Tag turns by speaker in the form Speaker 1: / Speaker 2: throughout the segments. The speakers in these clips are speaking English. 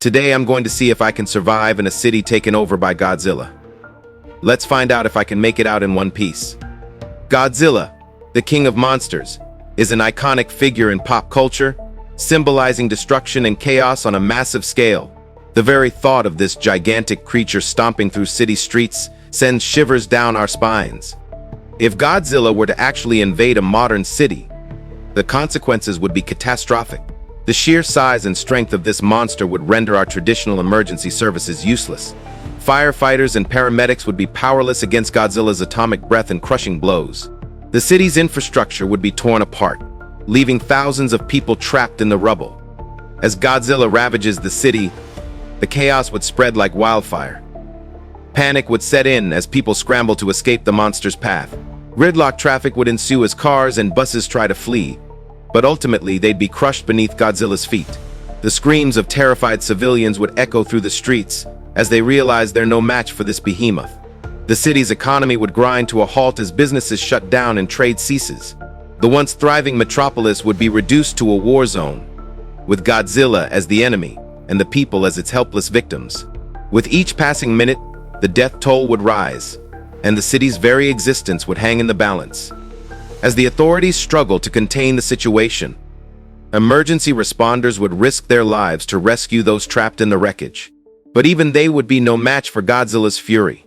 Speaker 1: Today I'm going to see if I can survive in a city taken over by Godzilla. Let's find out if I can make it out in one piece. Godzilla, the king of monsters, is an iconic figure in pop culture, symbolizing destruction and chaos on a massive scale. The very thought of this gigantic creature stomping through city streets sends shivers down our spines. If Godzilla were to actually invade a modern city, the consequences would be catastrophic. The sheer size and strength of this monster would render our traditional emergency services useless. Firefighters and paramedics would be powerless against Godzilla's atomic breath and crushing blows. The city's infrastructure would be torn apart, leaving thousands of people trapped in the rubble. As Godzilla ravages the city, the chaos would spread like wildfire. Panic would set in as people scramble to escape the monster's path. Gridlock traffic would ensue as cars and buses try to flee, but ultimately they'd be crushed beneath Godzilla's feet. The screams of terrified civilians would echo through the streets as they realized they're no match for this behemoth. The city's economy would grind to a halt as businesses shut down and trade ceases. The once thriving metropolis would be reduced to a war zone, with Godzilla as the enemy and the people as its helpless victims. With each passing minute, the death toll would rise, and the city's very existence would hang in the balance. As the authorities struggled to contain the situation, emergency responders would risk their lives to rescue those trapped in the wreckage. But even they would be no match for Godzilla's fury.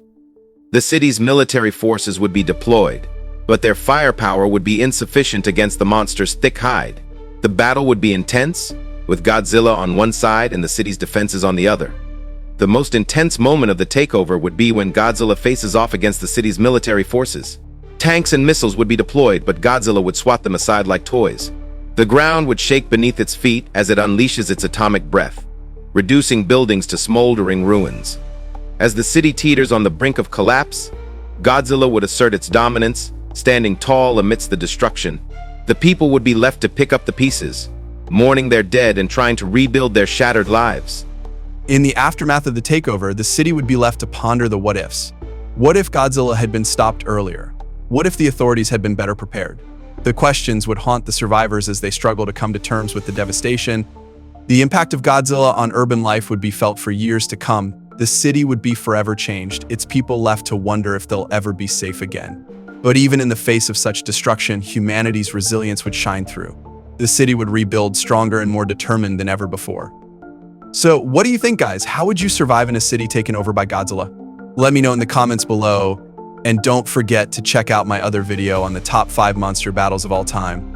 Speaker 1: The city's military forces would be deployed, but their firepower would be insufficient against the monster's thick hide. The battle would be intense, with Godzilla on one side and the city's defenses on the other. The most intense moment of the takeover would be when Godzilla faces off against the city's military forces. Tanks and missiles would be deployed, but Godzilla would swat them aside like toys. The ground would shake beneath its feet as it unleashes its atomic breath, reducing buildings to smoldering ruins. As the city teeters on the brink of collapse, Godzilla would assert its dominance, standing tall amidst the destruction. The people would be left to pick up the pieces, mourning their dead and trying to rebuild their shattered lives.
Speaker 2: In the aftermath of the takeover, the city would be left to ponder the what-ifs. What if Godzilla had been stopped earlier? What if the authorities had been better prepared? The questions would haunt the survivors as they struggle to come to terms with the devastation. The impact of Godzilla on urban life would be felt for years to come. The city would be forever changed, its people left to wonder if they'll ever be safe again. But even in the face of such destruction, humanity's resilience would shine through. The city would rebuild stronger and more determined than ever before. So, what do you think, guys? How would you survive in a city taken over by Godzilla? Let me know in the comments below, and don't forget to check out my other video on the top 5 monster battles of all time.